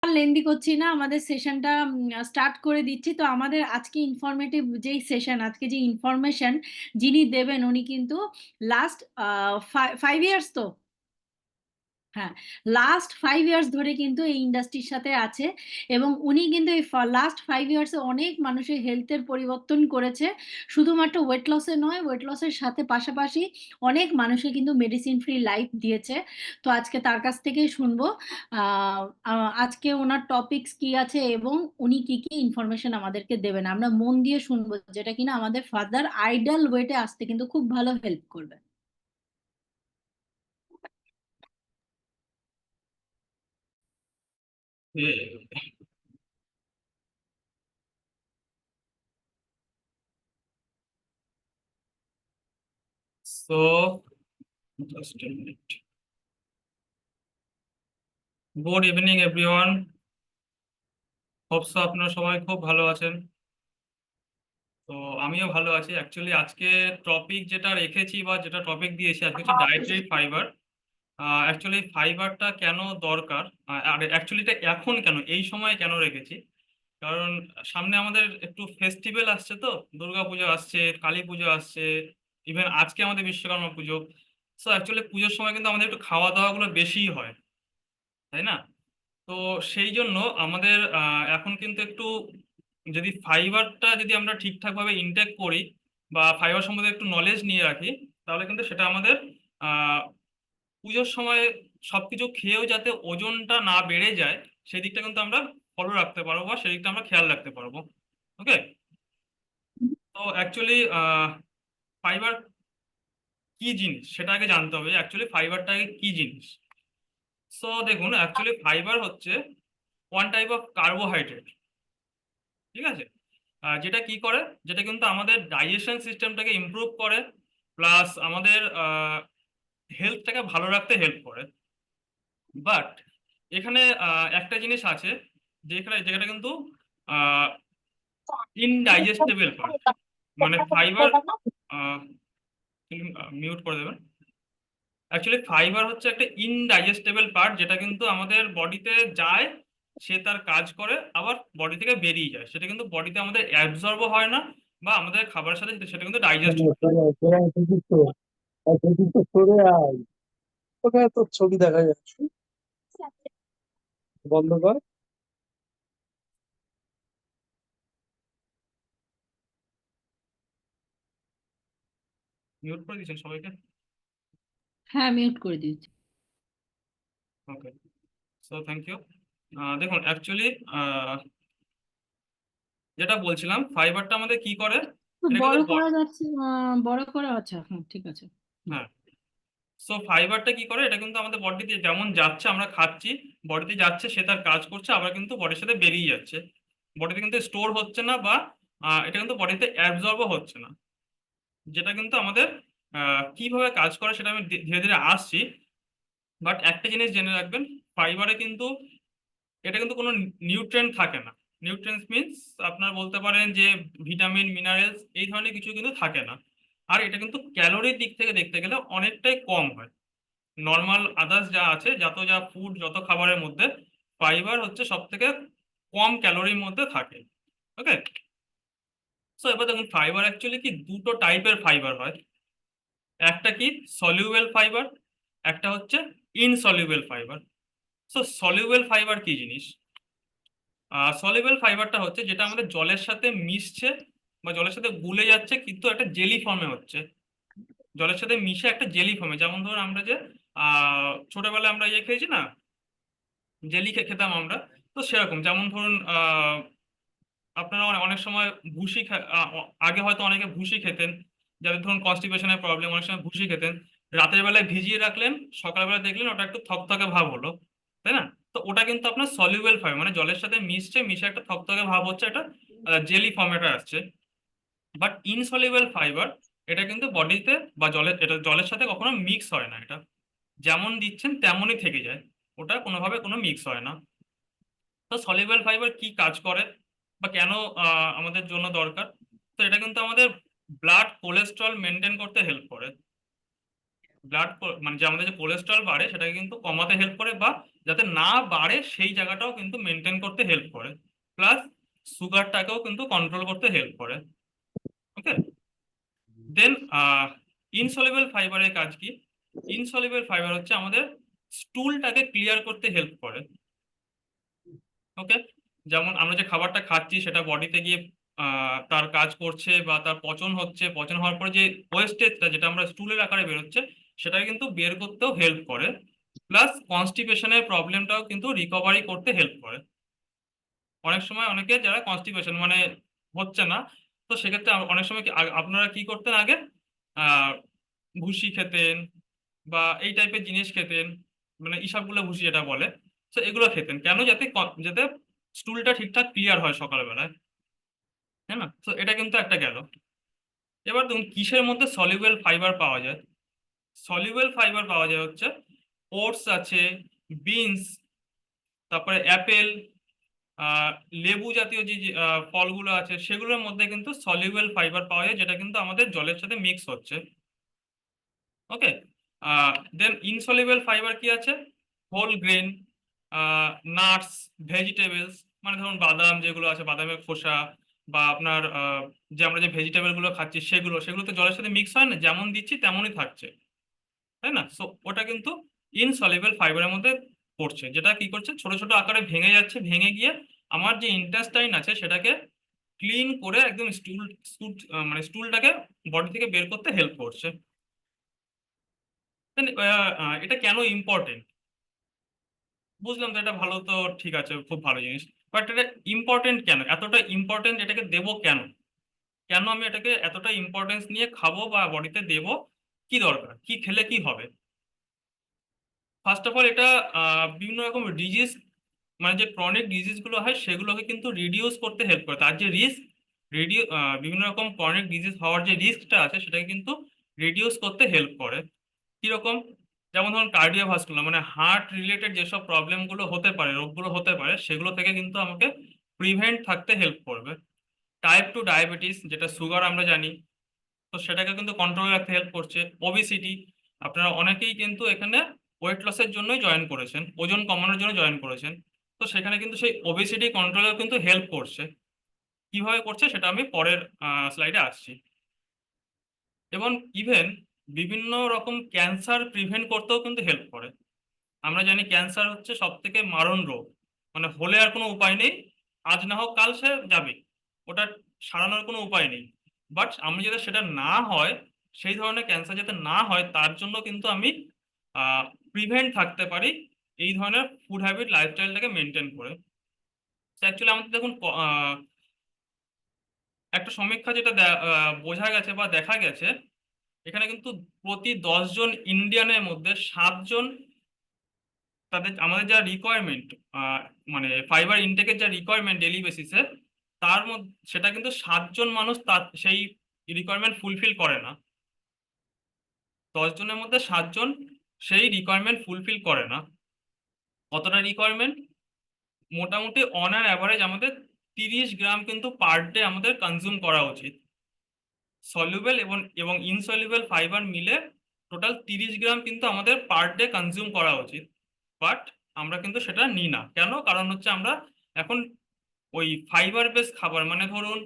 Lengthy করছি না, আমাদের সেশনটা স্টার্ট করে দিচ্ছি। তো আমাদের আজকে ইনফরমেটিভ যেই সেশন, আজকে যে ইনফরমেশন যিনি দেবেন উনি কিন্তু লাস্ট 5 ইয়ার্স তো হ্যাঁ, লাস্ট 5 ইয়ার্স ধরে কিন্তু এই ইন্ডাস্ট্রির সাথে আছে এবং উনি কিন্তু এই লাস্ট 5 ইয়ার্সে অনেক মানুষের হেলথের পরিবর্তন করেছে। শুধুমাত্র ওয়েট লসে নয়, ওয়েট লসের সাথে পাশাপাশি অনেক মানুষকে কিন্তু মেডিসিন ফ্রি লাইফ দিয়েছে। তো আজকে তার কাছ থেকেই শুনবো আজকে ওনার টপিকস কি আছে এবং উনি কি কি ইনফরমেশন আমাদেরকে দেবেন। আমরা মন দিয়ে শুনবো, যেটা কিনা আমাদের ফার্দার আইডাল ওয়েটে আসতে কিন্তু খুব ভালো হেল্প করবে। So, just a minute. Good evening, everyone. Hope so আপনারা সবাই খুব ভালো আছেন। তো আমিও ভালো আছি। অ্যাকচুয়ালি আজকে টপিক যেটা রেখেছি বা যেটা টপিক দিয়েছি আজকে হচ্ছে ডায়েটারি ফাইবার। অ্যাকচুয়ালি ফাইবারটা কেন দরকার, আর অ্যাকচুয়ালি এটা এখন কেন, এই সময় কেন রেখেছি, কারণ সামনে আমাদের একটু ফেস্টিভ্যাল আসছে, তো দুর্গাপুজো আসছে, কালী পুজো আসছে, ইভেন আজকে আমাদের বিশ্বকর্মা পুজো। সো অ্যাকচুয়ালি পুজোর সময় কিন্তু আমাদের একটু খাওয়া দাওয়া গুলো বেশিই হয়, তাই না? তো সেই জন্য আমাদের এখন কিন্তু একটু, যদি ফাইবারটা যদি আমরা ঠিকঠাক ভাবে ইনটেক করি বা ফাইবার সম্বন্ধে একটু নলেজ নিয়ে রাখি, তাহলে কিন্তু সেটা আমাদের আহ পুজোর সময় সবকিছু খেয়েও যাতে ওজনটা না বেড়ে যায়, সেই দিকটা কিন্তু আমরা ফলো রাখতে পারবো বা সেই দিকটা আমরা খেয়াল রাখতে পারবো। ওকে। তো অ্যাকচুয়ালি ফাইবার কি জিনিস সেটা আগে জানতে হবে, অ্যাকচুয়ালি ফাইবারটা আগে কি জিনিস। সো দেখুন, অ্যাকচুয়ালি ফাইবার হচ্ছে ওয়ান টাইপ অফ কার্বোহাইড্রেট, ঠিক আছে? যেটা কি করে, যেটা কিন্তু আমাদের ডাইজেশন সিস্টেমটাকে ইমপ্রুভ করে, প্লাস আমাদের হেলথটাকে ভালো রাখতে হেল্প করে। বাট এখানে একটা জিনিস আছে, যেখানে যেটা কিন্তু ইনডাইজেস্টেবল পার্ট, মানে ফাইবার, মিউট করে দেবেন। অ্যাকচুয়ালি ফাইবার হচ্ছে একটা ইনডাইজেস্টেবল পার্ট, যেটা কিন্তু আমাদের বডিতে যায়, সে তার কাজ করে, আবার বডি থেকে বেরিয়ে যায়, সেটা কিন্তু বডিতে আমাদের অ্যাবজর্বও হয় না, বা আমাদের খাবারের সাথে সেটা কিন্তু ডাইজেস্ট হয় না। সরে আয়, ওখানে তোর ছবি দেখা যাচ্ছে, বন্ধ কর। মিউট করে দিয়েছেন সবাইকে? হ্যাঁ, মিউট করে দিয়েছি। ওকে, সো থ্যাংক ইউ। দেখুন অ্যাকচুয়ালি যেটা বলছিলাম, ফাইবারটা আমাদের কি করে, এটা কিন্তু বড় করা যাচ্ছে, বড় করা, আচ্ছা হ্যাঁ ঠিক আছে। হুম। হ্যাঁ। সো ফাইবারটা কি করে, এটা কিন্তু আমাদের বডিতে যেমন যাচ্ছে, আমরা খাচ্ছি, বডিতে যাচ্ছে, সে তার কাজ করছে, আবার কিন্তু বডির সাথে বেরিয়ে যাচ্ছে, বডিতে কিন্তু স্টোর হচ্ছে না, বা এটা কিন্তু বডিতে অ্যাবজর্বও হচ্ছে না, যেটা কিন্তু আমাদের কিভাবে কাজ করে সেটা আমি ধীরে ধীরে আসছি। বাট একটা জিনিস জেনে রাখবেন, ফাইবারে কিন্তু এটা কিন্তু কোনো নিউট্রিয়েন্ট থাকে না। নিউট্রিয়েন্টস মিনস আপনার বলতে পারেন যে ভিটামিন, মিনারেলস, এই ধরনের কিছু কিন্তু থাকে না। আর এটা কিন্তু ক্যালোরির দিক থেকে দেখতে গেলে অনেকটাই কম হয় নর্মাল আদার্স যা আছে, যা ফুড, যত খাবারের মধ্যে ফাইবার হচ্ছে সব থেকে কম ক্যালোরির মধ্যে থাকে। ওকে। সো এবার দেখুন, ফাইবার অ্যাকচুয়ালি কি দুটো টাইপের ফাইবার হয়। একটা কি সলিউবেল ফাইবার, একটা হচ্ছে ইনসলিউবেল ফাইবার। সো সলিউবেল ফাইবার কি জিনিস? সলিউবেল ফাইবারটা হচ্ছে যেটা আমাদের জলের সাথে মিশছে বা জলের সাথে গুলে যাচ্ছে, কিন্তু একটা জেলি ফর্মে হচ্ছে, জলের সাথে মিশে একটা জেলি ফর্মে। যেমন ধরুন আমরা যে ছোটবেলায় আমরা ইয়ে খেয়েছি না, জেলি খেতাম আমরা, তো সেরকম। যেমন ধরুন আপনারা অনেক সময় ভুসি আগে হয়তো অনেকে ভুসি খেতেন, যাদের ধরুন কনস্টিপেশনের প্রবলেম, অনেক সময় ভুসি খেতেন, রাতের বেলায় ভিজিয়ে রাখলেন, সকালবেলা দেখলেন ওটা একটু থকথকে ভাব হলো, তাই না? তো ওটা কিন্তু আপনার সলিউবেল ফাইবার, মানে জলের সাথে মিশছে, মিশে একটা থকথকে ভাব হচ্ছে, একটা জেলি ফর্মেটে আসছে। বাট ইনসলিউবেল ফাইবার, এটা কিন্তু বডিতে বা জলের, এটা জলের সাথে কখনো মিক্স হয় না, এটা যেমন দিচ্ছেন তেমনই থেকে যায়, ওটা কোনোভাবে কোনো মিক্স হয় না। তো সলিউবল ফাইবার কি কাজ করে বা কেন আমাদের জন্য দরকার? তো এটা কিন্তু আমাদের ব্লাড কোলেস্ট্রল মেনটেন করতে হেল্প করে। ব্লাড, মানে যে আমাদের যে কোলেস্ট্রল বাড়ে সেটাকে কিন্তু কমাতে হেল্প করে, বা যাতে না বাড়ে সেই জায়গাটাও কিন্তু মেনটেন করতে হেল্প করে, প্লাস সুগারটাকেও কিন্তু কন্ট্রোল করতে হেল্প করে। ওকে, দেন ইনসলিউবল ফাইবারের কাজ কি? ইনসলিউবল ফাইবার হচ্ছে আমাদের স্টুলটাকে ক্লিয়ার করতে হেল্প করে। ওকে, যেমন আমরা যে খাবারটা খাচ্ছি সেটা বডিতে গিয়ে তার কাজ করছে বা তার পচন হচ্ছে, পচন হওয়ার পরে যে ওয়েস্টেজটা যেটা আমরা স্টুলের আকারে বেরোচ্ছে সেটাকে কিন্তু বের করতেও হেল্প করে, প্লাস কনস্টিপেশনের প্রবলেমটাও কিন্তু রিকভারি করতে হেল্প করে। অনেক সময় অনেকে যারা কনস্টিপেশন মানে হচ্ছে না, তো সেক্ষেত্রে অনেক সময় আপনারা কি করতেন আগে? আহ ভুসি খেতেন বা এই টাইপের জিনিস খেতেন, মানে ইসাবগুলো ভুসি যেটা বলে, তো এগুলো খেতেন কেন? যাতে যাতে স্টুলটা ঠিকঠাক ক্লিয়ার হয় সকালবেলায়, তাই না? তো এটা কিন্তু একটা গেল। এবার দেখুন কিসের মধ্যে সলিউবল ফাইবার পাওয়া যায়। সলিউবল ফাইবার পাওয়া যায় হচ্ছে ওটস আছে, বিনস, তারপরে অ্যাপেল, আহ লেবু জাতীয় যে যে, ফলগুলো আছে সেগুলোর মধ্যে কিন্তু সলিউবল ফাইবার পাওয়া যায়, যেটা কিন্তু আমাদের জলের সাথে মিক্স হচ্ছে। ওকে, দেন ইনসলিউবল ফাইবার কি আছে? হোল গ্রেন, নাটস, ভেজিটেবলস, মানে ধরুন বাদাম যেগুলো আছে, বাদামের খোসা, বা আপনার যে আমরা যে ভেজিটেবল গুলো খাচ্ছি সেগুলো সেগুলো তো জলের সাথে মিক্স হয় না, যেমন দিচ্ছি তেমনই থাকছে, তাই না? সো ওটা কিন্তু ইনসলিউবল ফাইবারের মধ্যে পড়ছে, যেটা কি করছে, ছোট ছোট আকারে ভেঙে যাচ্ছে, ভেঙে গিয়ে আমার যে ইন্টেস্টাইন আছে সেটাকে ক্লিন করে একদম মানে স্টুলটাকে বডি থেকে বের করতে হেল্প করছে। Then, এটা কেন ইম্পর্টেন্ট? বুঝলাম তো এটা ভালো, তো ঠিক আছে, খুব ভালো জিনিস, বাট এটা ইম্পর্টেন্ট কেন? এতটা ইম্পর্টেন্ট এটাকে দেবো কেন? কেন আমি এটাকে এতটা ইম্পর্টেন্স নিয়ে খাবো বা বডিতে দেবো? কি দরকার, কি খেলে কি হবে? ফার্স্ট অফ অল এটা বিভিন্ন রকম ডিজিজ, মানে যে ক্রনিক ডিজিজ গুলো হয় সেগুলোকে কিন্তু রিডিউস করতে হেল্প করে। তার যে রিস্ক, বিভিন্ন রকম ক্রনিক ডিজিজ হওয়ার যে রিস্কটা আছে সেটাকে কিন্তু রিডিউস করতে হেল্প করে। কিরকম? যেমন ধরুন কার্ডিওভাস্কুলার, মানে হার্ট রিলেটেড যেসব প্রবলেম গুলো হতে পারে, রোগগুলো হতে পারে, সেগুলো থেকে কিন্তু আমাকে প্রিভেন্ট থাকতে হেল্প করবে। টাইপ 2 ডায়াবেটিস, যেটা সুগার আমরা জানি, তো সেটাকে কিন্তু কন্ট্রোলে রাখতে হেল্প করছে। ওবিসিটি, আপনারা অনেকেই কিন্তু এখানে ওয়েট লসের জন্যই জয়েন করেছেন, ওজন কমানোর জন্য জয়েন করেছেন, তো সেখানে কিন্তু সেই ওবেসিটি কন্ট্রোলেও কিন্তু হেল্প করছে। কিভাবে করছে সেটা আমি পরের স্লাইডে আসছি। এবং ইভেন বিভিন্ন রকম ক্যান্সার প্রিভেন্ট করতেও কিন্তু হেল্প করে। আমরা জানি ক্যান্সার হচ্ছে সব থেকে মারণ রোগ, মানে হলে আর কোনো উপায় নেই, আজ না হোক কাল সে যাবে, ওটা সারানোর কোনো উপায় নেই। বাট আমি যাতে সেটা না হয়, সেই ধরনের ক্যান্সার যাতে না হয় তার জন্য কিন্তু আমি প্রিভেন্ট থাকতে পারি এই ধরনের ফুড হ্যাবিট, লাইফস্টাইলটাকে মেনটেন করে। অ্যাকচুয়ালি আমাদের দেখুন একটা সমীক্ষা যেটা বোঝা গেছে বা দেখা গেছে, এখানে কিন্তু প্রতি 10 জন ইন্ডিয়ানের মধ্যে 7 জন, তাদের আমাদের যা রিকোয়ারমেন্ট, মানে ফাইবার ইনটেকের যা রিকোয়ারমেন্ট ডেইলি বেসিসে, তার মধ্যে সেটা কিন্তু 7 জন মানুষ তার সেই রিকোয়ারমেন্ট ফুলফিল করে না। 10 জনের মধ্যে 7 জন সেই রিকোয়ারমেন্ট ফুলফিল করে না। কতটা রিকোয়ারমেন্ট? মোটামুটি অন অ্যান অ্যাভারেজ আমাদের 30 গ্রাম কিন্তু পার ডে আমাদের কনজিউম করা উচিত। সলিউবল এবং এবং ইনসলিউবল ফাইবার মিলে টোটাল 30 গ্রাম কিন্তু আমাদের পার ডে কনজিউম করা উচিত। বাট আমরা কিন্তু সেটা নিই না কেন? কারণ হচ্ছে আমরা এখন ওই ফাইবার বেস খাবার, মানে ধরুন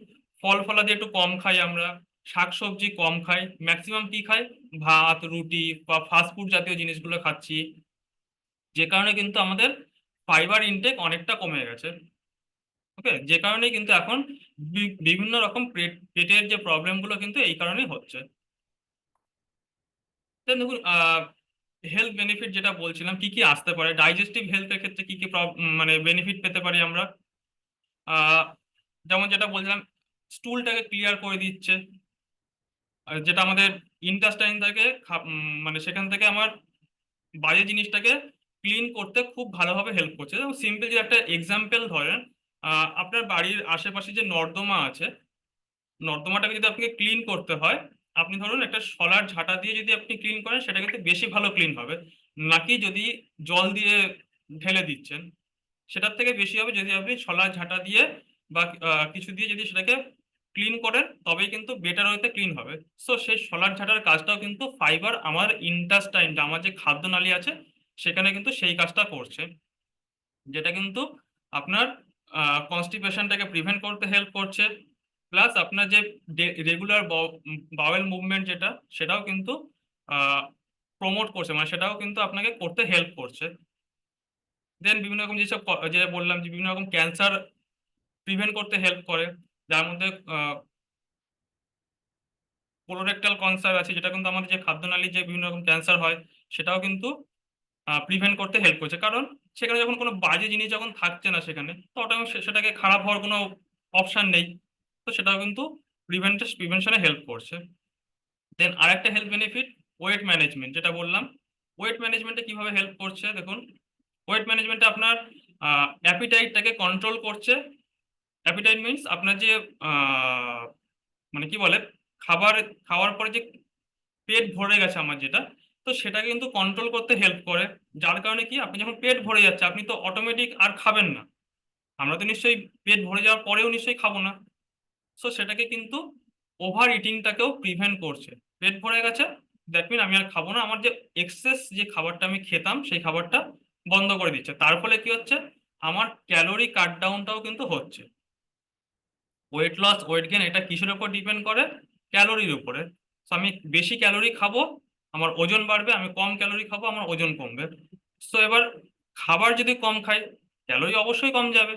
ফল ফলাদি একটু কম খাই, আমরা শাকসবজি কম খাই, ম্যাক্সিমাম কি খাই? ভাত, রুটি বা ফাস্টফুড জাতীয় জিনিসগুলো খাচ্ছি, যে কারণে কিন্তু আমাদের ফাইবার ইনটেক অনেকটা কমে গেছে। ওকে, যে কারণে কিন্তু এখন বিভিন্ন রকম পেটের যে প্রবলেম গুলো কিন্তু এই কারণেই হচ্ছে। Then দেখুন হেলথ বেনিফিট যেটা বলছিলাম, কি কি আসতে পারে ডাইজেস্টিভ হেলথের ক্ষেত্রে, কি কি মানে বেনিফিট পেতে পারি আমরা। আহ যেমন যেটা বলছিলাম, স্টুলটাকে ক্লিয়ার করে দিচ্ছে, যেটা আমাদের ইন্টেস্টাইন থেকে মানে সেখান থেকে আমার বাজে জিনিসটাকে ক্লিন করতে খুব ভালোভাবে হেল্প করছে। যেমন সিম্পল যে একটা এক্সাম্পল ধরেন, আপনার বাড়ির আশেপাশে যে নর্দমা আছে, নর্দমাটাকে যদি আপনাকে ক্লিন করতে হয়, আপনি ধরুন একটা শলার ঝাঁটা দিয়ে যদি আপনি ক্লিন করেন, সেটা কিন্তু বেশি ভালো ক্লিন হবে, নাকি যদি জল দিয়ে ঢেলে দিচ্ছেন, সেটার থেকে বেশি হবে যদি আপনি শলার ঝাঁটা দিয়ে বা কিছু দিয়ে যদি সেটাকে ক্লিন করেন, তবেই কিন্তু বেটার ওয়েতে ক্লিন হবে। সো সেই শলার ঝাঁটার কাজটাও কিন্তু ফাইবার আমার ইন্টেস্টাইনটা, আমার যে খাদ্যনালী আছে সেখানে কিন্তু সেই কাজটা করছে। যেটা কিন্তু আপনার কনস্টিপেশনটাকে প্রিভেন্ট করতে হেল্প করছে, প্লাস আপনার যে রেগুলার বাওয়েল মুভমেন্ট যেটা সেটাও কিন্তু প্রমোট করছে, মানে সেটাও কিন্তু আপনাকে করতে হেল্প করছে। দেন বিভিন্ন রকম যেসব যে বললাম যে বিভিন্ন রকম ক্যান্সার প্রিভেন্ট করতে হেল্প করে, যার মধ্যে কোলোরেক্টাল ক্যান্সার আছে, যেটা কিন্তু আমাদের যে খাদ্যনালীর যে বিভিন্ন রকম ক্যান্সার হয় সেটাও কিন্তু প্রিভেন্ট করতে হেল্প করছে। কারণ সেখানে যখন কোনো বাজে জিনিস যখন থাকছে না সেখানে, তো ওটা সেটাকে খারাপ হওয়ার কোনো অপশন নেই, তো সেটাও কিন্তু প্রিভেনশনে হেল্প করছে। দেন আরেকটা হেলথ বেনিফিট ওয়েট ম্যানেজমেন্ট, যেটা বললাম। ওয়েট ম্যানেজমেন্টে কিভাবে হেল্প করছে দেখুন, ওয়েট ম্যানেজমেন্টে আপনার অ্যাপিটাইটটাকে কন্ট্রোল করছে। অ্যাপিটাইট মিনস আপনার যে মানে কি বলে, খাবার খাওয়ার পরে যে পেট ভরে গেছে আমার যেটা, তো সেটাকে কিন্তু কন্ট্রোল করতে হেল্প করে। যার কারণে কি, আপনি যখন পেট ভরে যাচ্ছে আপনি তো অটোমেটিক আর খাবেন না, আমরা তো নিশ্চয়ই পেট ভরে যাওয়ার পরেও নিশ্চয়ই খাবো না। সো সেটাকে কিন্তু ওভার ইটিংটাকেও প্রিভেন্ট করছে। পেট ভরে গেছে, দ্যাট মিন আমি আর খাবো না, আমার যে এক্সেস যে খাবারটা আমি খেতাম সেই খাবারটা বন্ধ করে দিচ্ছে। তার ফলে কি হচ্ছে, আমার ক্যালোরি কাট ডাউনটাও কিন্তু হচ্ছে। ওয়েট লস ওয়েট গেন এটা কিসের উপর ডিপেন্ড করে, ক্যালোরির উপরে। সো আমি বেশি ক্যালোরি খাবো আমার ওজন বাড়বে, আমি কম ক্যালোরি খাবো আমার ওজন কমবে। সো এবার খাবার যদি কম খাই, ক্যালোরি অবশ্যই কম যাবে।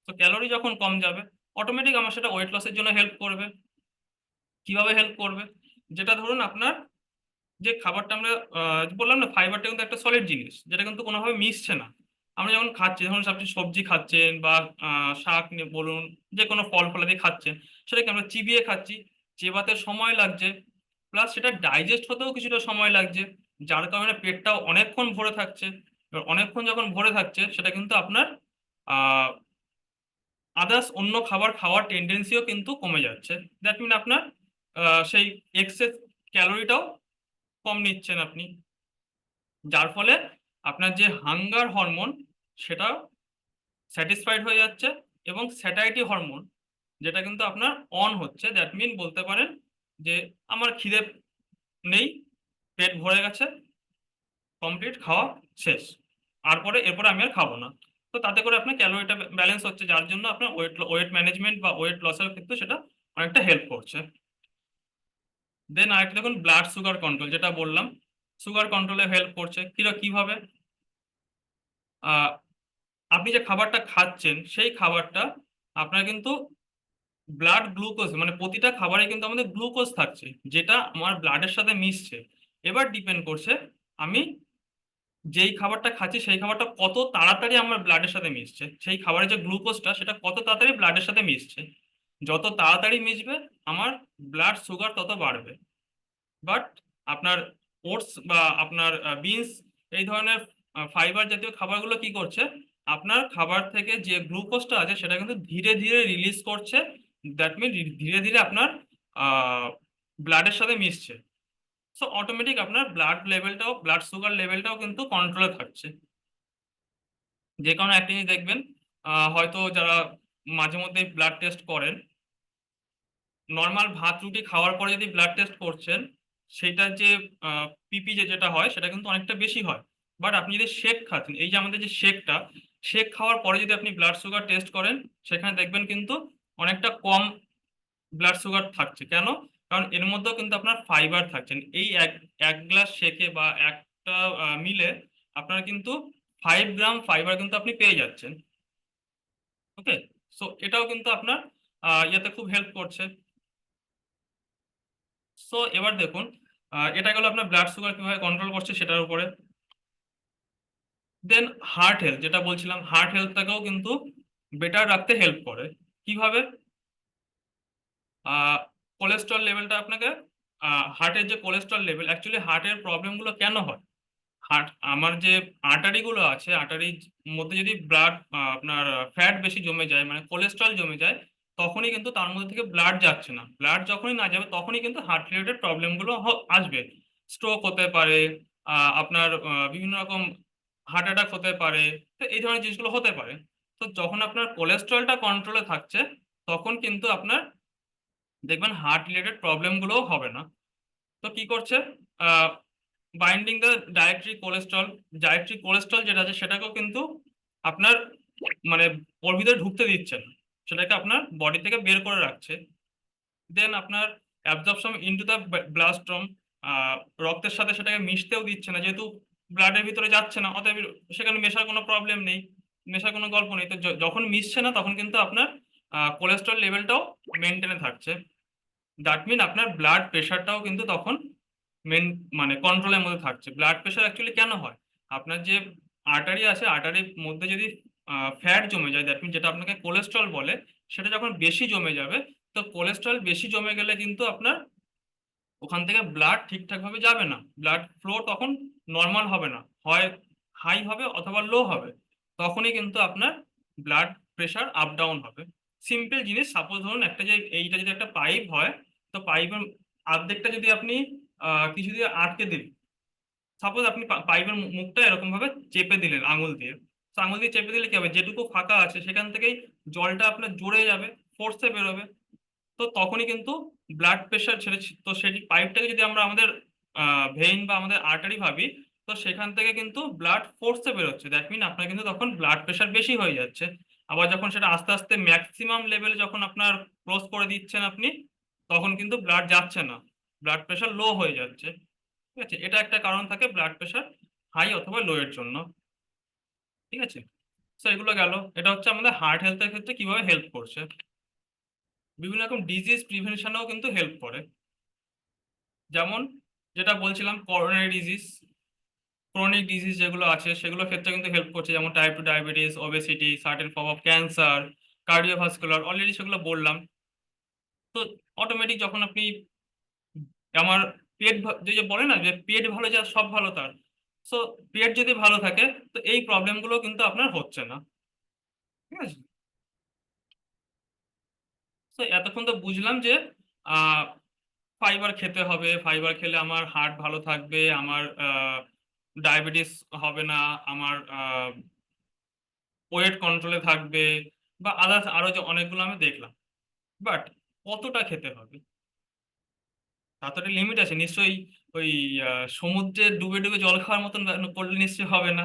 তো ক্যালোরি যখন কম যাবে, অটোমেটিক আমার সেটা ওয়েট লসের জন্য হেল্প করবে। কিভাবে হেল্প করবে, যেটা ধরুন আপনার যে খাবারটা আমরা বললাম না, ফাইবারটা কিন্তু একটা সলিড জিনিস, যেটা কিন্তু কোনোভাবে মিশছে না। আমরা যখন খাচ্ছি, ধরুন আপনি সবজি খাচ্ছেন বা শাক বলুন, যে কোনো ফল ফলাদি খাচ্ছেন, সেটাকে আমরা চিবিয়ে খাচ্ছি, চেবাতে সময় লাগছে, প্লাস সেটা ডাইজেস্ট হতেও কিছুটা সময় লাগছে, যার কারণে পেটটাও অনেকক্ষণ ভরে থাকছে। এবার অনেকক্ষণ যখন ভরে থাকছে, সেটা কিন্তু আপনার আদার্স অন্য খাবার খাওয়ার টেন্ডেন্সিও কিন্তু কমে যাচ্ছে। দ্যাট মিন আপনার সেই এক্সেস ক্যালোরিটাও কম নিচ্ছেন আপনি, যার ফলে আপনার যে হাঙ্গার হরমোন সেটাও স্যাটিসফাইড হয়ে যাচ্ছে, এবং স্যাটাইটি হরমোন যেটা কিন্তু আপনার অন হচ্ছে। দ্যাট মিন বলতে পারেন যে আমার খিদে নেই, পেট ভরে গেছে, কমপ্লিট খাওয়া শেষ, এরপরে আমি আর খাবো না। তো তাতে করে আপনার ক্যালোরিটা ব্যালেন্স হচ্ছে, যার জন্য আপনার ওয়েট ম্যানেজমেন্ট বা ওয়েট লসের ক্ষেত্রে সেটা অনেকটা হেল্প করছে। দেন আরেকটা দেখুন, ব্লাড সুগার কন্ট্রোল, যেটা বললাম সুগার কন্ট্রোলে হেল্প করছে। কিভাবে, আহ আপনি যে খাবারটা খাচ্ছেন সেই খাবারটা আপনার কিন্তু ব্লাড গ্লুকোজ, মানে প্রতিটা খাবারে কিন্তু আমাদের গ্লুকোজ থাকছে, যেটা আমার ব্লাডের সাথে মিশছে। এবার ডিপেন্ড করছে আমি যেই খাবারটা খাচ্ছি সেই খাবারটা কত তাড়াতাড়ি আমার ব্লাডের সাথে মিশছে, সেই খাবারের যে গ্লুকোজটা সেটা কত তাড়াতাড়ি ব্লাডের সাথে মিশছে। যত তাড়াতাড়ি মিশবে আমার ব্লাড সুগার তত বাড়বে। বাট আপনার ওটস বা আপনার বিনস, এই ধরনের ফাইবার জাতীয় খাবারগুলো কি করছে, আপনার খাবার থেকে যে গ্লুকোজটা আছে সেটা কিন্তু ধীরে ধীরে রিলিজ করছে। দ্যাট মিন ধীরে ধীরে আপনার ব্লাডের সাথে মিশছে। সো অটোমেটিক আপনার ব্লাড সুগার লেভেলটাও কিন্তু কন্ট্রোলে থাকছে। যে কারণে একটা জিনিস দেখবেন, হয়তো যারা মাঝে মধ্যে ব্লাড টেস্ট করেন, নর্মাল ভাত রুটি খাওয়ার পরে যদি ব্লাড টেস্ট করছেন, সেটার যে পিপি যেটা হয় সেটা কিন্তু অনেকটা বেশি হয়। বাট আপনি যদি শেক খাচ্ছেন, এই যে আমাদের যে শেক খাওয়ার পরে যদি আপনি ব্লাড সুগার টেস্ট করেন, সেখানে দেখবেন কিন্তু অনেকটা কম ব্লাড সুগার থাকছে। কেন? কারণ এর মধ্যেও কিন্তু আপনার ফাইবার থাকছেন। এই এক এক গ্লাস শেকে বা একটা মিলে আপনার কিন্তু 5 গ্রাম ফাইবার কিন্তু আপনি পেয়ে যাচ্ছেন। ওকে, সো এটাও কিন্তু আপনার ইয়েতে খুব হেল্প করছে। সো এবার দেখুন, এটা গেল আপনার ব্লাড সুগার কিভাবে কন্ট্রোল করছে সেটার উপরে। দেন হার্ট হেলথ, যেটা বলছিলাম, হার্ট হেলথটাকেও কিন্তু বেটার রাখতে হেল্প করে। কিভাবে? কোলেস্ট্রল লেভেলটা আপনাকে, হার্টের যে কোলেস্ট্রল লেভেল, অ্যাকচুয়ালি হার্টের প্রবলেমগুলো কেন হয়, আমার যে আর্টারি গুলো আছে, আর্টারির মধ্যে যদি আপনার ফ্যাট বেশি জমে যায়, মানে কোলেস্ট্রল জমে যায়, তখনই কিন্তু তার মধ্যে থেকে ব্লাড যাচ্ছে না। ব্লাড যখনই না যাবে তখনই কিন্তু হার্ট রিলেটেড প্রবলেম গুলো আসবে। স্ট্রোক হতে পারে, আপনার বিভিন্ন রকম হার্ট অ্যাটাক হতে পারে। তো এই ধরনের জিনিসগুলো হতে পারে। তো যখন আপনার কোলেস্ট্রলটা কন্ট্রোলে থাকছে, তখন কিন্তু আপনার দেখবেন হার্ট রিলেটেড প্রবলেম গুলোও হবে না। তো কি করছে, বাইন্ডিং দ্য ডায়েটরি কোলেস্ট্রল, যেটা আছে সেটাকেও কিন্তু আপনার মানে ওর ভিতরে ঢুকতে দিচ্ছে না, সেটাকে আপনার বডি থেকে বের করে রাখছে। দেন আপনার অ্যাবজর্পশন ইনটু দ্য ব্লাডস্ট্রম, রক্তের সাথে সেটাকে মিশতেও দিচ্ছে না, যেহেতু ব্লাডের ভিতরে যাচ্ছে না, অতএব সেখানে মেশার কোনো প্রবলেম নেই, মেশার কোনো গল্প নেই। তো যখন মিশছে না তখন কিন্তু আপনার কোলেস্ট্রল লেভেলটাও মেনটেনে থাকছে। দ্যাট মিন আপনার ব্লাড প্রেশারটাও কিন্তু তখন মেন মানে কন্ট্রোলের মধ্যে থাকছে। ব্লাড প্রেশার অ্যাকচুয়ালি কেন হয়? আপনার যে আর্টারি আছে, আর্টারির মধ্যে যদি ফ্যাট জমে যায়, দ্যাট মিন যেটা আপনাকে কোলেস্ট্রল বলে, সেটা যখন বেশি জমে যাবে, তো কোলেস্ট্রল বেশি জমে গেলে কিন্তু আপনার ওখান থেকে ব্লাড ঠিকঠাক ভাবে যাবে না, ব্লাড ফ্লো তখন নর্মাল হবে না, হয় হাই হবে অথবা লো হবে। তখনই কিন্তু আপনার ব্লাড প্রেশার আপ ডাউন হবে। সিম্পল জিনিস, সাপোজ ধরুন একটা যে এইটা যদি একটা পাইপ হয়, তো পাইপের অর্ধেকটা যদি আপনি কিছু দিয়ে আটকে দিন, সাপোজ আপনি পাইপের মুখটা এরকম ভাবে চেপে দিলেন আঙুল দিয়ে, তো আঙুল দিয়ে চেপে দিলে কি হবে, যেটুকু ফাঁকা আছে সেখান থেকেই জলটা আপনার জোরে যাবে, ফোর্সে বেরোবে। তো তখনই কিন্তু ব্লাড প্রেশার ছেড়ে, তো সেই পাইপটাকে যদি আমরা আমাদের ভেইন বা আমাদের আর্টারি ভাবি, তো সেখান থেকে কিন্তু ব্লাড ফোর্সে বেরোচ্ছে, দ্যাট মিন আপনার কিন্তু তখন ব্লাড প্রেশার বেশি হয়ে যাচ্ছে। আবার যখন সেটা আস্তে আস্তে ম্যাক্সিমাম লেভেল যখন আপনার ক্রস করে দিচ্ছেন আপনি, তখন কিন্তু ব্লাড যাচ্ছে না, ব্লাড প্রেশার লো হয়ে যাচ্ছে। ঠিক আছে, এটা একটা কারণ থাকে ব্লাড প্রেশার হাই অথবা লো এর জন্য। ঠিক আছে, তো এগুলো গেল, এটা হচ্ছে আমাদের হার্ট হেলথের ক্ষেত্রে কিভাবে হেল্প করছে। বিভিন্ন রকম ডিজিজ প্রিভেনশনেও কিন্তু হেল্প করে। যেমন যেটা বলছিলাম, করোনারি ডিজিজ, ক্রনিক ডিজিজ যেগুলো আছে সেগুলোর ক্ষেত্রে কিন্তু হেল্প করছে, যেমন type 2 diabetes, obesity, certain form of cancer, cardiovascular, already সেগুলো বললাম। তো অটোমেটিক যখন আপনি আমার পেট যে যে বলে না যে পেট ভালো যা সব ভালো তার, সো পেট যদি ভালো থাকে তো এই প্রবলেমগুলো কিন্তু আপনার হচ্ছে না। ঠিক আছে, তো এতক্ষণ তো বুঝলাম যে আহ ফাইবার খেতে হবে, ফাইবার খেলে আমার হার্ট ভালো থাকবে, আমার ডায়াবেটিস হবে না, আমার ওয়েট কন্ট্রোলে থাকবে, বা আদার্স আরো যে অনেকগুলো আমি দেখলাম। বাট কতটা খেতে হবে, তার তো একটা লিমিট আছে নিশ্চয়ই। ওই সমুদ্রে ডুবে ডুবে জল খাওয়ার মতন করলে নিশ্চয়ই হবে না,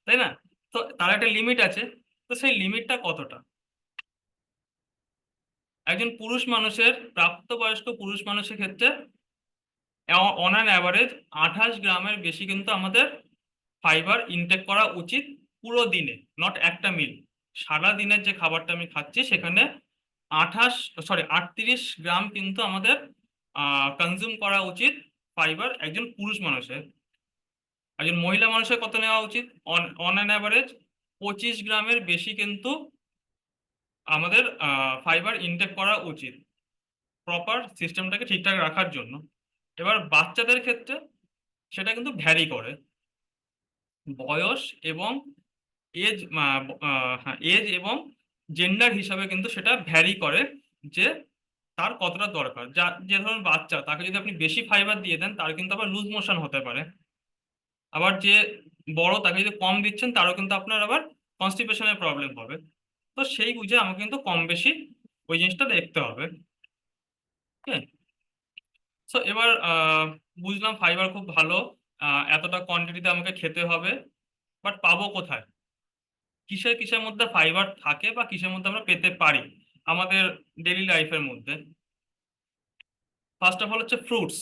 তাই না? তো তার একটা লিমিট আছে, তো সেই লিমিটটা কতটা? একজন পুরুষ মানুষের, প্রাপ্তবয়স্ক পুরুষ মানুষের ক্ষেত্রে অন অ্যান অ্যাভারেজ 28 গ্রামের বেশি কিন্তু আমাদের ফাইবার ইনটেক করা উচিত পুরো দিনে, নট একটা মিল। সারা দিনের যে খাবারটা আমি খাচ্ছি সেখানে 38গ্রাম কিন্তু আমাদের কনজিউম করা উচিত ফাইবার একজন পুরুষ মানুষের। একজন মহিলা মানুষের কত নেওয়া উচিত? অন অ্যান অ্যাভারেজ 25 গ্রামের বেশি কিন্তু আমাদের ফাইবার ইনটেক করা উচিত প্রপার সিস্টেমটাকে ঠিকঠাক রাখার জন্য। এবার বাচ্চাদের ক্ষেত্রে সেটা কিন্তু ভ্যারি করে, বয়স এবং এজ, হ্যাঁ এজ এবং জেন্ডার হিসাবে কিন্তু সেটা ভ্যারি করে, যে তার কতটা দরকার। যে ধরুন বাচ্চা, তাকে যদি আপনি বেশি ফাইবার দিয়ে দেন তার কিন্তু আবার লুজ মোশন হতে পারে। আবার যে বড়, তাকে যদি কম দিচ্ছেন তারও কিন্তু আপনার আবার কনস্টিপেশনের প্রবলেম হবে। তো সেই বুঝে আমাকে কিন্তু কম বেশি ওই জিনিসটা দেখতে হবে। হ্যাঁ, সো এবার বুঝলাম ফাইবার খুব ভালো, এতটা কোয়ান্টিটিতে আমাকে খেতে হবে, বাট পাবো কোথায়? কিসের কিসের মধ্যে ফাইবার থাকে বা কিসের মধ্যে আমরা পেতে পারি আমাদের ডেইলি লাইফের মধ্যে? ফার্স্ট অফ অল হচ্ছে ফ্রুটস।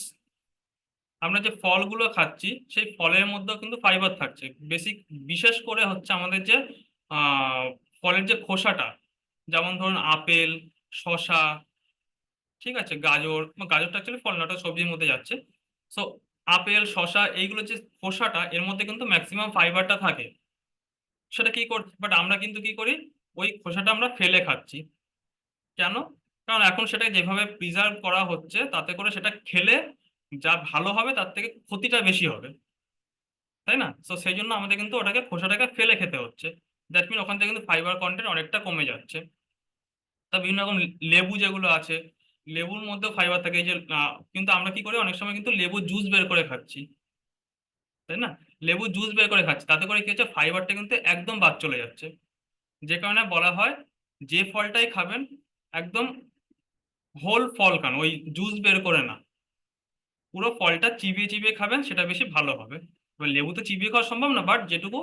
আমরা যে ফলগুলো খাচ্ছি সেই ফলের মধ্যেও কিন্তু ফাইবার থাকছে বেসিক, বিশেষ করে হচ্ছে আমাদের যে ফলের যে খোসাটা, যেমন ধরুন আপেল, শসা, ঠিক আছে, গাজর, গাজরটা অ্যাকচুয়ালি ফল না, ওটা সবজির মধ্যে যাচ্ছে। সো আপেল, শসা, এইগুলো যে খোসাটা, এর মধ্যে কিন্তু ম্যাক্সিমাম ফাইবারটা থাকে। সেটা কি করছি, বাট আমরা কিন্তু কি করি, ওই খোসাটা আমরা ফেলে খাচ্ছি। কেন? কারণ এখন সেটা যেভাবে প্রিজার্ভ করা হচ্ছে, তাতে করে সেটা খেলে যা ভালো হবে তার থেকে ক্ষতিটা বেশি হবে, তাই না? তো সেই জন্য আমাদের কিন্তু ওটাকে, খোসাটাকে ফেলে খেতে হচ্ছে। দ্যাট মিন ওখান থেকে কিন্তু ফাইবার কন্টেন্ট অনেকটা কমে যাচ্ছে। তা বিভিন্ন রকম লেবু যেগুলো আছে, লেবুর মধ্যেও ফাইবার থাকে। এই যে কিন্তু আমরা কি করি, অনেক সময় কিন্তু লেবু জুস বের করে খাচ্ছি, তাই না? লেবু জুস বের করে খাচ্ছি, তাতে করে কি হচ্ছে, ফাইবারটা কিন্তু একদম বাদ চলে যাচ্ছে। যে কারণে বলা হয় যে ফলটাই খাবেন একদম হোল ফল খান, ওই জুস বের করে না, পুরো ফলটা চিবিয়ে চিবিয়ে খাবেন, সেটা বেশি ভালো হবে। এবার লেবু তো চিবিয়ে খাওয়া সম্ভব না, বাট যেটুকু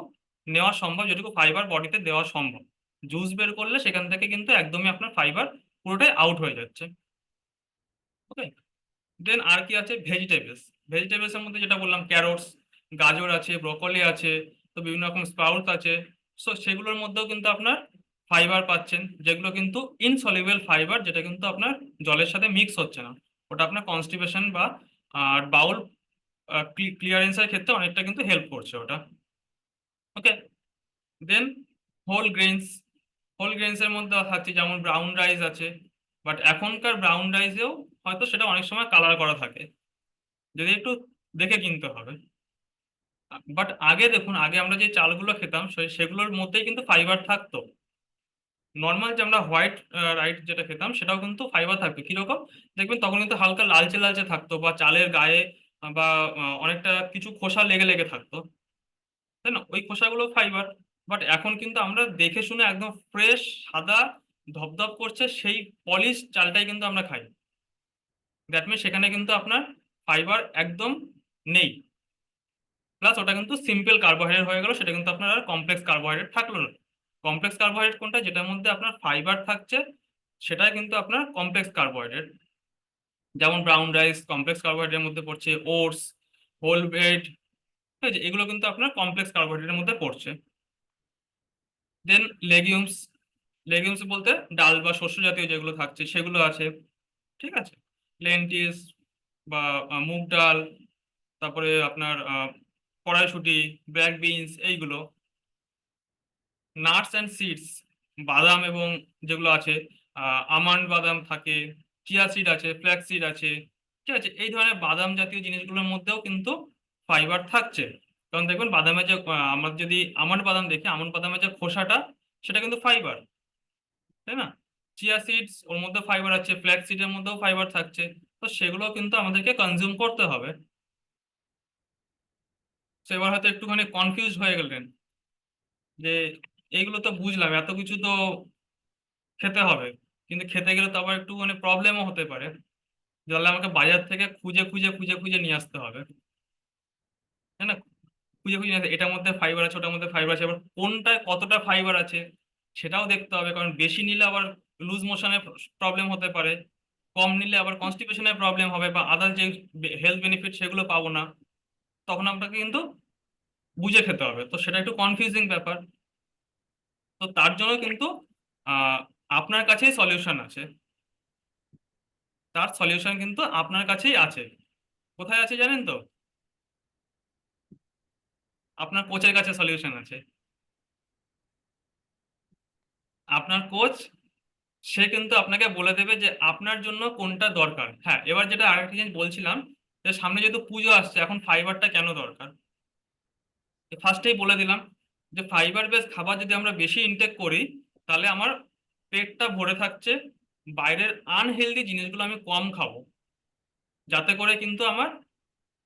নেওয়া সম্ভব, যেটুকু ফাইবার বডিতে দেওয়া সম্ভব। জুস বের করলে সেখান থেকে কিন্তু একদমই আপনার ফাইবার পুরোটাই আউট হয়ে যাচ্ছে। ওকে, দেন আর কি আছে, ভেজিটেবলস। ভেজিটেবলস এর মধ্যে যেটা বললাম, ক্যারোটস, গাজর আছে, ব্রকলি আছে, তো বিভিন্ন রকম স্প্রাউটস আছে। সো সেগুলোর মধ্যেও কিন্তু আপনার ফাইবার পাচ্ছেন, যেগুলো কিন্তু ইনসলিউবল ফাইবার, যেটা কিন্তু আপনার জলের সাথে মিক্স হচ্ছে না। ওটা আপনার কনস্টিপেশন বা বাউল ক্লিয়ারেন্সের ক্ষেত্রে অনেকটা কিন্তু হেল্প করছে ওটা। Okay, then whole grains. Whole grains এর মধ্যে থাকছে যেমন ব্রাউন রাইস আছে, বাট এখনকার ব্রাউন রাইসেও হয়তো সেটা অনেক সময় কালার করা থাকে, যদি একটু দেখে কিনতে হবে। বাট আগে দেখুন, আগে আমরা যে চালগুলো খেতাম সেগুলোর মধ্যেই কিন্তু ফাইবার থাকতো। নর্মাল যে আমরা হোয়াইট রাইট যেটা খেতাম সেটাও কিন্তু ফাইবার থাকতো। কিরকম দেখবেন, তখন কিন্তু হালকা লালচে লালচে থাকতো, বা চালের গায়ে বা অনেকটা কিছু খোসা লেগে লেগে থাকতো, তাই না? ওই খোসাগুলো ফাইবার। বাট এখন কিন্তু আমরা দেখে শুনে একদম ফ্রেশ সাদা ধপধপ করছে সেই পলিশ চালটাই কিন্তু আমরা খাই। দ্যাট মিনস সেখানে কিন্তু আপনার ফাইবার একদম নেই, প্লাস ওটা কিন্তু সিম্পল কার্বোহাইড্রেট হয়ে গেল, সেটা কিন্তু আপনার আর কমপ্লেক্স কার্বোহাইড্রেট থাকলো না। কমপ্লেক্স কার্বোহাইড্রেট কোনটা, যেটার মধ্যে আপনার ফাইবার থাকছে সেটাই কিন্তু আপনার কমপ্লেক্স কার্বোহাইড্রেট। যেমন ব্রাউন রাইস কমপ্লেক্স কার্বোহাইড্রেটের মধ্যে পড়ছে, ওটস, হোল ব্রেড, ঠিক আছে, এগুলো কিন্তু আপনার কমপ্লেক্স কার্বোহাইড্রেটের মধ্যে পড়ছে। দেন লেগিউমস। লেগিউমস বলতে ডাল বা শস্য জাতীয় যেগুলো থাকছে সেগুলো আছে, ঠিক আছে। লেন্টিলস বা মুগ ডাল, তারপরে আপনার কড়াইশুঁটি, ব্ল্যাক বিনস, এইগুলো। নাটস অ্যান্ড সিডস, বাদাম এবং যেগুলো আছে, আমন্ড বাদাম থাকে, চিয়া সিড আছে, ফ্ল্যাক্স সিড আছে, ঠিক আছে। এই ধরনের বাদাম জাতীয় জিনিসগুলোর মধ্যেও কিন্তু ফাইবার থাকছে। কারণ দেখবেন বাদামে যে আমরা যদি আমন্ড বাদাম দেখি, আমন্ড বাদামের যে খোসাটা সেটা কিন্তু ফাইবার, তাই না? চিয়া সিডস, ওর মধ্যে ফাইবার আছে, ফ্ল্যাক্স সিডের মধ্যেও ফাইবার থাকছে। তো সেগুলো কিন্তু আমাদেরকে কনজিউম করতে হবে। তো এবার হয়তো একটুখানি কনফিউজ হয়ে গেলেন যে এইগুলো তো বুঝলাম, এত কিছু তো খেতে হবে, কিন্তু খেতে গেলে তো আবার একটু মানে প্রবলেমও হতে পারে, তাহলে আমাকে বাজার থেকে খুঁজে খুঁজে খুঁজে খুঁজে নিয়ে আসতে হবে, তাই না? খুঁজে খুঁজে নিয়ে আসতে, এটার মধ্যে ফাইবার আছে, ওটার মধ্যে ফাইবার আছে, আবার কোনটায় কতটা ফাইবার আছে সেটাও দেখতে হবে। কারণ বেশি নিলে আবার লুজ মোশনের প্রবলেম হতে পারে, কম নিলে আবার কনস্টিপেশনের প্রবলেম হবে, বা আদার যে হেলথ বেনিফিট সেগুলো পাবো না। তখন আপনাকে কিন্তু বুঝে খেতে হবে, তো সেটা একটু কনফিউজিং ব্যাপার। তো তার জন্য কিন্তু আহ আপনার কাছেই সলিউশন আছে। তার সলিউশন কিন্তু আপনার কাছেই আছে। কোথায় আছে জানেন তো? আপনার কোচের কাছে সলিউশন আছে। আপনার কোচ, সে কিন্তু আপনাকে বলে দেবে যে আপনার জন্য কোনটা দরকার। হ্যাঁ, এবার যেটা আরেকটা জিনিস বলছিলাম, যে সামনে যেহেতু পুজো আসছে, এখন ফাইবারটা কেন দরকার ফার্স্টেই বলে দিলাম, যে ফাইবার বেস খাবার যদি আমরা বেশি ইনটেক করি, তাহলে আমার পেটটা ভরে থাকছে, বাইরের আনহেলদি জিনিসগুলো আমি কম খাবো, যাতে করে কিন্তু আমার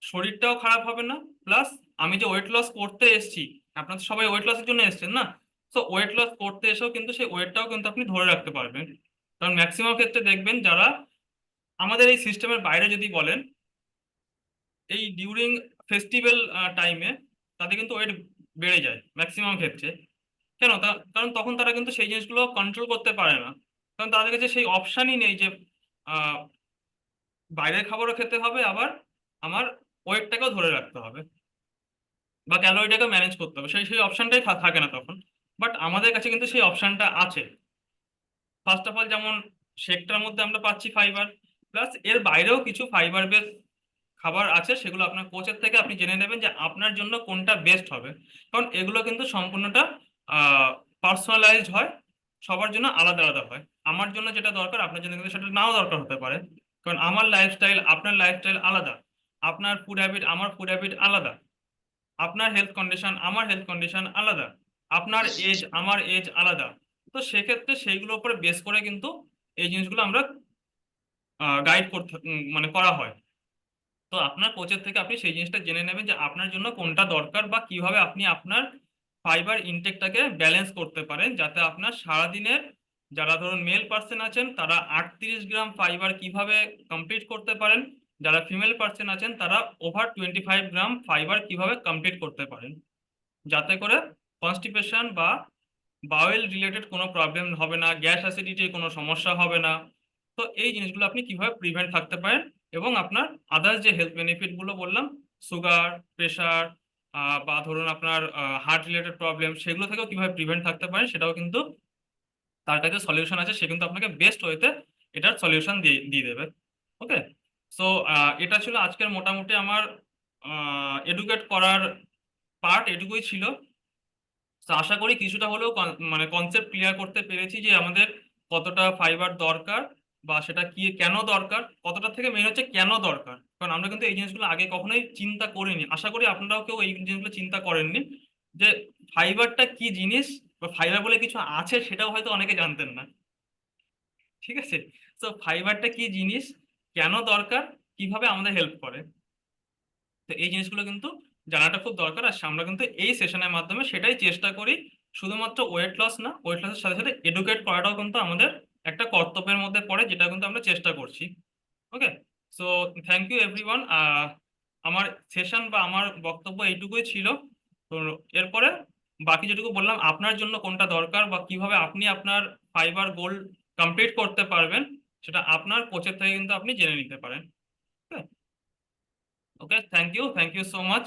শরীরটাও খারাপ হবে না, প্লাস আমি যে ওয়েট লস করতে এসেছি, আপনারা তো সবাই ওয়েট লসের জন্য এসেছেন না? তো ওয়েট লস করতে এসেও কিন্তু সেই ওয়েটটাও কিন্তু আপনি ধরে রাখতে পারবেন। কারণ ম্যাক্সিমাম ক্ষেত্রে দেখবেন যারা আমাদের এই সিস্টেমের বাইরে যদি বলেন, এই ডিউরিং ফেস্টিভ্যাল টাইমে তাদের কিন্তু ওয়েট বেড়ে যায় ম্যাক্সিমাম ক্ষেত্রে। কেন? কারণ তখন তারা কিন্তু সেই জিনিসগুলো কন্ট্রোল করতে পারে না, কারণ তাদের কাছে সেই অপশানই নেই যে আহ, বাইরের খাবারও খেতে হবে, আবার আমার ওয়েটটাকেও ধরে রাখতে হবে, বা ক্যালোরিটাকে ম্যানেজ করতে হবে, সেই সেই অপশনটাই থাকে না তখন। বাট আমাদের কাছে কিন্তু সেই অপশনটা আছে। ফার্স্ট অফ অল, যেমন শেকটার মধ্যে আমরা পাচ্ছি ফাইবার, প্লাস এর বাইরেও কিছু ফাইবার বেস খাবার আছে, সেগুলো আপনার কোচের থেকে আপনি জেনে নেবেন যে আপনার জন্য কোনটা বেস্ট হবে। কারণ এগুলো কিন্তু সম্পূর্ণটা পার্সোনালাইজড হয়, সবার জন্য আলাদা আলাদা হয়। আমার জন্য যেটা দরকার আপনার জন্য কিন্তু সেটা নাও দরকার হতে পারে, কারণ আমার লাইফস্টাইল আপনার লাইফস্টাইল আলাদা, আপনার ফুড হ্যাবিট আমার ফুড হ্যাবিট আলাদা, আপনার হেলথ কন্ডিশন আমার হেলথ কন্ডিশন আলাদা, আপনার এজ আমার এজ আলাদা। তো সেক্ষেত্রে সেইগুলোর উপরে বেস করে কিন্তু এই জিনিসগুলো আমরা গাইড করতে মানে করা হয়। তো আপনার কোচের থেকে আপনি সেই জিনিসটা জেনে নেবেন যে আপনার জন্য কোনটা দরকার, বা কিভাবে আপনি আপনার ফাইবার ইনটেকটাকে ব্যালেন্স করতে পারেন, যাতে আপনার সারাদিনের, যারা ধরুন মেল পার্সন আছেন তারা 38 গ্রাম ফাইবার কিভাবে কমপ্লিট করতে পারেন, যারা ফিমেল পার্সন আছেন তারা ওভার 25 গ্রাম ফাইবার কিভাবে কমপ্লিট করতে পারেন, যাতে করে কনস্টিপেশন বা বাওয়েল রিলেটেড কোনো প্রবলেম হবে না, গ্যাস অ্যাসিডিটির কোনো সমস্যা হবে না। তো এই জিনিসগুলো আপনি কিভাবে প্রিভেন্ট থাকতে পারেন, এবং আপনার আদার্স যে হেলথ বেনিফিট গুলো বললাম, সুগার, প্রেশার বা ধরুন আপনার হার্ট রিলেটেড প্রবলেম, সেগুলো থেকেও কিভাবে প্রিভেন্ট থাকতে পারেন সেটাও কিন্তু তার কাছে সলিউশন আছে। সে কিন্তু আপনাকে বেস্ট ওয়েতে এটার সলিউশন দিয়ে দিয়ে দেবে। ওকে, সো এটা ছিল আজকের মোটামুটি আমার এডুকেট করার পার্ট, এটুকুই ছিল। তো আশা করি কিছুটা হলেও মানে কনসেপ্ট ক্লিয়ার করতে পেরেছি যে আমাদের কতটা ফাইবার দরকার, বা সেটা কি কেন দরকার, কতটা থেকে মেন হচ্ছে কেন দরকার। কারণ আমরা কিন্তু এই জিনিসগুলো আগে কখনোই চিন্তা করিনি, আশা করি আপনারাও কেউ এই জিনিসগুলো চিন্তা করেননি যে ফাইবারটা কি জিনিস, বা ফাইবার বলে কিছু আছে সেটাও হয়তো অনেকে জানতেন না। ঠিক আছে, তো ফাইবারটা কি জিনিস, কেন দরকার, কিভাবে আমাদের হেল্প করে, তো এই জিনিসগুলো কিন্তু জানাটা খুব দরকার। আর আমরা কিন্তু এই সেশনের মাধ্যমে সেটাই চেষ্টা করি। শুধুমাত্র ওয়েট লস না, ওয়েট লসের সাথে সাথে এডুকেট করাটাও কিন্তু আমাদের একটা কর্তব্যের মধ্যে পড়ে, যেটা কিন্তু আমরা চেষ্টা করছি। ওকে, সো থ্যাংক ইউ এভরিওয়ান। আমার সেশন বা আমার বক্তব্য এইটুকুই ছিল। তো এরপরে বাকি যেটুকু বললাম আপনার জন্য কোনটা দরকার বা কিভাবে আপনি আপনার ফাইবার গোল কমপ্লিট করতে পারবেন, সেটা আপনার কোচের থেকে কিন্তু আপনি জেনে নিতে পারেন। ওকে, থ্যাংক ইউ সো মাচ।